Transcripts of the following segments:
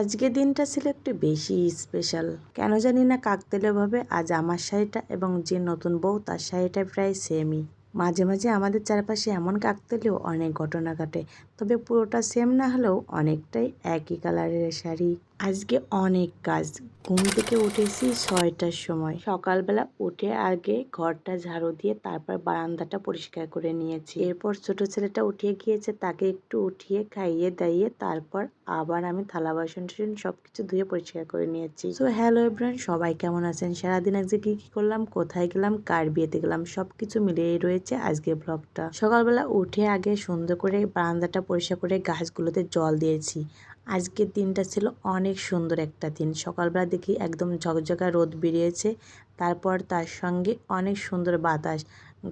আজকের দিনটা ছিল একটু বেশি স্পেশাল। কেন জানি না কাকতালীয়ভাবে আজ আমার শাড়িটা এবং যে নতুন বউ তার শাড়িটা প্রায় সেমই। মাঝে মাঝে আমাদের চারপাশে এমন কাকতালীয় অনেক ঘটনা ঘটে, তবে পুরোটা সেম না হলেও অনেকটাই একই কালারের শাড়ি। আজকে অনেক কাজ। ঘুম থেকে উঠেছি 6টার সময়। সকালবেলা উঠে আগে ঘরটা ঝাড়ু দিয়ে তারপর বারান্দাটা পরিষ্কার করে নিয়েছি। এরপর ছোট ছেলেটা উঠিয়ে গিয়েছে, তাকে একটু উঠিয়ে খাইয়ে দাইয়ে তারপর আবার আমি থালা বাসন সবকিছু ধুয়ে পরিষ্কার করে নিয়েছি। সো হ্যালো এভরিওয়ান, সবাই কেমন আছেন? সারাদিন আজকে কি করলাম, কোথায় গেলাম, কার বিয়েতে গেলাম, সবকিছু মিলিয়ে রয়েছে আজকের ব্লগটা। সকালবেলা উঠে আগে সুন্দর করে বারান্দাটা পরিষ্কার করে গাছগুলোতে জল দিয়েছি। আজকের দিনটা ছিল অনেক সুন্দর একটা দিন। সকালবেলা দেখি একদম ঝকঝকা রোদ বেরিয়েছে, তারপর তার সঙ্গে অনেক সুন্দর বাতাস।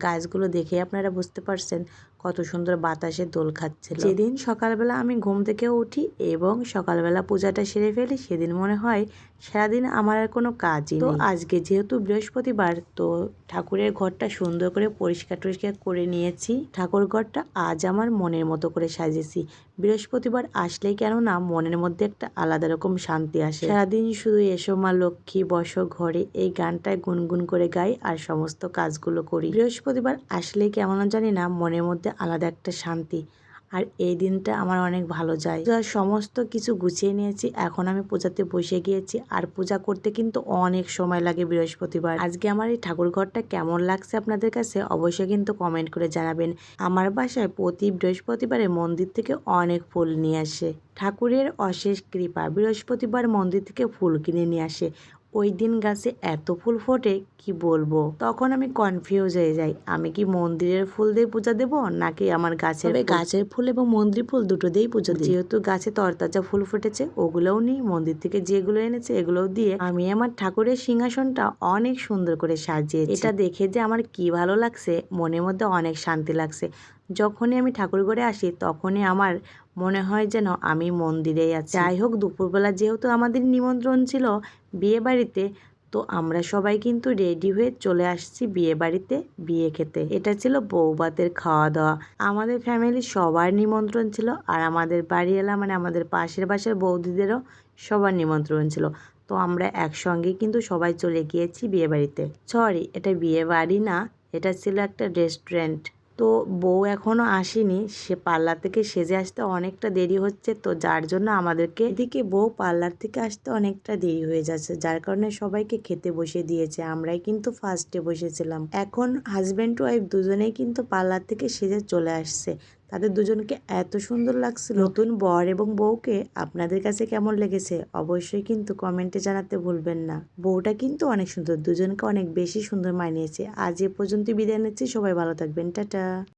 গাছগুলো দেখে আপনারা বুঝতে পারছেন কত সুন্দর বাতাসে দোল খাচ্ছিল। যেদিন সকালবেলা আমি ঘুম থেকে উঠি এবং সকালবেলা পূজাটা সেরে ফেলি, সেদিন মনে হয় সারাদিন আমার আর কোনো কাজই নেই। তো আজকে যেহেতু বৃহস্পতিবার, তো ঠাকুরের ঘরটা সুন্দর করে পরিষ্কার করে নিয়েছি। ঠাকুর ঘরটা আজ আমার মনের মতো করে সাজিয়েছি। বৃহস্পতিবার আসলেই কেন না মনের মধ্যে একটা আলাদা রকম শান্তি আসে। সারাদিন শুধু এসো মা লক্ষ্মী বসো ঘরে, এই গানটায় গুনগুন করে গাই আর সমস্ত কাজগুলো করি। বৃহস্পতিবার আসলেই কেমন জানি না মনের মধ্যে আলাদা একটা শান্তি, আর এই দিনটা আমার অনেক ভালো যায়। সমস্ত কিছু গুছিয়ে নিয়েছি, এখন আমি পূজাতে বসে গিয়েছি। আর পূজা করতে কিন্তু অনেক সময় লাগে বৃহস্পতিবার। আজকে আমার এই ঠাকুর ঘরটা কেমন লাগছে আপনাদের কাছে অবশ্যই কিন্তু কমেন্ট করে জানাবেন। আমার বাসায় প্রতি বৃহস্পতিবারে মন্দির থেকে অনেক ফুল নিয়ে আসে। ঠাকুরের অশেষ কৃপা, বৃহস্পতিবার মন্দির থেকে ফুল কিনে নিয়ে আসে। ওই দিন গাছে এত ফুল ফোটে কি বলবো। তখন আমি কনফিউজ হয়ে যাই, আমি কি মন্দিরের ফুল দিয়ে পূজা দেবো নাকি আমার গাছের ফুল এবং মন্দির ফুল দুটো দিয়েই পুজো দিই। যেহেতু গাছে তরতাজা ফুল ফুটেছে, ওগুলোও নিই, মন্দির থেকে যেগুলো এনেছে এগুলোও দিয়ে আমি আমার ঠাকুরের সিংহাসনটা অনেক সুন্দর করে সাজিয়েছি। এটা দেখে যে আমার কি ভালো লাগছে, মনের মধ্যে অনেক শান্তি লাগছে। যখনই আমি ঠাকুর ঘরে আসি তখনই আমার মনে হয় যেন আমি মন্দিরেই আছি। যাই হোক, দুপুরবেলা যেহেতু আমাদের নিমন্ত্রণ ছিল বিয়ে বাড়িতে, তো আমরা সবাই কিন্তু রেডি হয়ে চলে আসছি বিয়ে বাড়িতে বিয়ে খেতে। এটা ছিল বৌভাতের খাওয়া দাওয়া। আমাদের ফ্যামিলির সবার নিমন্ত্রণ ছিল, আর আমাদের বাড়ি এলাম মানে আমাদের পাশের বাসার বৌদিদেরও সবার নিমন্ত্রণ ছিল। তো আমরা একসঙ্গে কিন্তু সবাই চলে গিয়েছি বিয়ে বাড়িতে। সরি, এটা বিয়ে বাড়ি না, এটা ছিল একটা রেস্টুরেন্ট। তো বউ এখনো আসেনি, সে পার্লার থেকে সেজে আসতে অনেকটা দেরি হচ্ছে, তো যার জন্য আমাদেরকে এদিকে বউ পার্লার থেকে আসতে অনেকটা দেরি হয়ে যাচ্ছে, যার কারণে সবাইকে খেতে বসে দিয়েছে। আমরাই কিন্তু ফার্স্টে বসেছিলাম। এখন হাজব্যান্ড ওয়াইফ দুজনেই কিন্তু পার্লার থেকে সেজে চলে আসছে। তাদের দুজনকে এত সুন্দর লাগছিল। নতুন বর এবং বউকে আপনাদের কাছে কেমন লেগেছে অবশ্যই কিন্তু কমেন্টে জানাতে ভুলবেন না। বউটা কিন্তু অনেক সুন্দর, দুজনকে অনেক বেশি সুন্দর মানিয়েছে। আজ এ পর্যন্ত বিদায় নিচ্ছি, সবাই ভালো থাকবেন, টাটা।